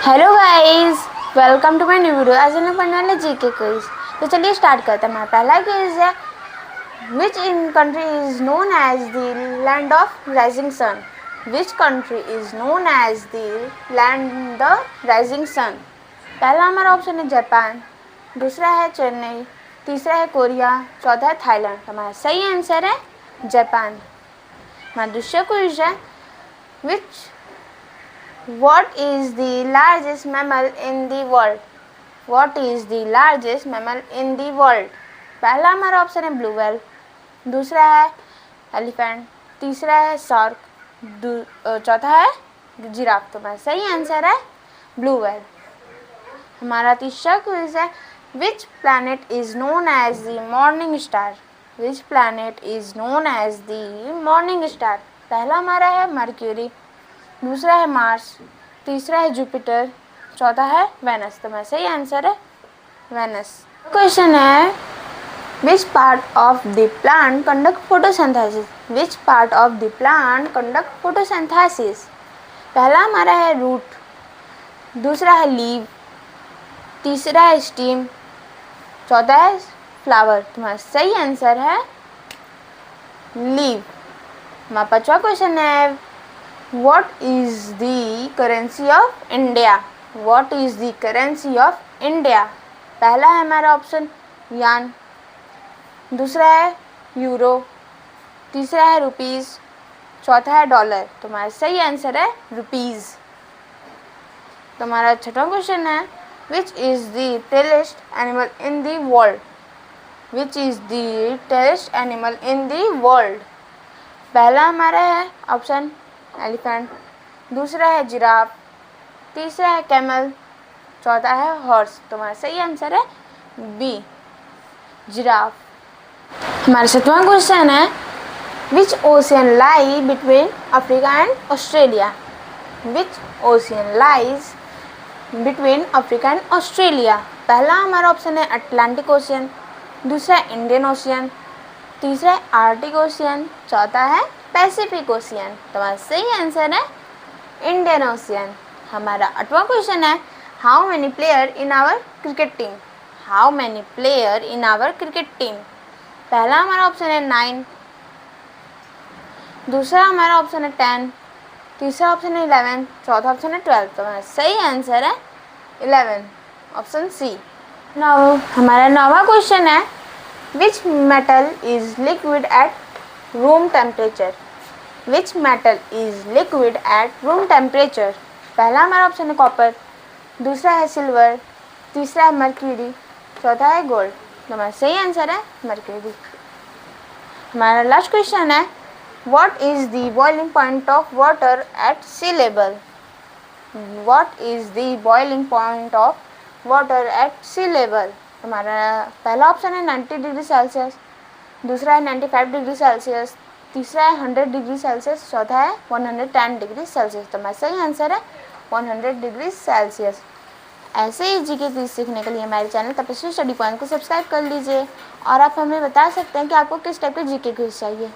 Hello guys, welcome to my new video. आज हम पढ़ने वाले जीके क्विज। तो चलिए स्टार्ट करते हैं। हमारा पहला क्विज है, which in country is known as the land of rising sun. Which country is known as the land the rising sun. पहला हमारा ऑप्शन है जापान, दूसरा है चेन्नई, तीसरा है कोरिया, चौथा है थाईलैंड। हमारा सही आंसर है जापान। हमारा दूसरा क्विज है, विच What is the largest mammal in the world? What is the largest mammal in the world? पहला हमारा ऑप्शन है ब्लू व्हेल, दूसरा है एलिफेंट, तीसरा है शार्क, चौथा है जिराफ। तो हमारा सही आंसर है ब्लू व्हेल। हमारा तीसरा क्विज है, which planet is known as the morning star. Which planet is known as the morning star. पहला हमारा है मर्क्यूरी, दूसरा है मार्स, तीसरा है जुपिटर, चौथा है वेनस। तो मेरा सही आंसर है वेनस। क्वेश्चन है, which part of the plant conduct photosynthesis. Which part of the plant conduct photosynthesis. पहला हमारा है रूट, दूसरा है लीव, तीसरा है स्टीम, चौथा है फ्लावर। तुम्हारा सही आंसर है लीव। हमारा पांचवा क्वेश्चन है, What is the currency of India? What is the currency of India? पहला है हमारा ऑप्शन यान, दूसरा है यूरो, तीसरा है रुपीज़, चौथा है डॉलर। तुम्हारा सही आंसर है रुपीज़। तुम्हारा छठवां क्वेश्चन है, which is the tallest animal in the world. Which is the tallest animal in the world. पहला हमारा है ऑप्शन एलिफेंट, दूसरा है जिराफ, तीसरा है कैमल, चौथा है हॉर्स। तुम्हारा सही आंसर है बी, जिराफ। हमारा सातवां क्वेश्चन है, which ocean lie between Africa and Australia. Which ocean lies between Africa and Australia. पहला हमारा ऑप्शन है अटलांटिक ओशियन, दूसरा है इंडियन ओशियन, तीसरा है आर्टिक ओशियन, चौथा है पैसिफिक ओशियन। तुम्हारा सही आंसर है इंडियन ओशियन। हमारा आठवां क्वेश्चन है, how many player in our cricket team. How many player in our cricket team. पहला हमारा ऑप्शन है 9, दूसरा हमारा ऑप्शन है 10, तीसरा ऑप्शन है 11, चौथा ऑप्शन है 12। तो हमारा सही आंसर है 11, ऑप्शन सी। हमारा नौवां क्वेश्चन है, which metal is liquid at room temperature. Which metal is liquid at room temperature. पहला हमारा ऑप्शन है कॉपर, दूसरा है सिल्वर, तीसरा है मर्क्यूरी, चौथा है गोल्ड। हमारा सही आंसर है मर्क्यूरी। हमारा लास्ट क्वेश्चन है, what is the boiling point of water at sea level. What is the boiling point of water at sea level. हमारा पहला ऑप्शन है 90 डिग्री सेल्सियस, दूसरा है 95 डिग्री सेल्सियस, तीसरा है 100 डिग्री सेल्सियस, चौथा है 110 डिग्री सेल्सियस। तो हमारा सही आंसर है 100 डिग्री सेल्सियस। ऐसे ही जीके क्विज सीखने के लिए हमारे चैनल तपस्वी स्टडी पॉइंट को सब्सक्राइब कर लीजिए और आप हमें बता सकते हैं कि आपको किस टाइप के जीके क्विज चाहिए।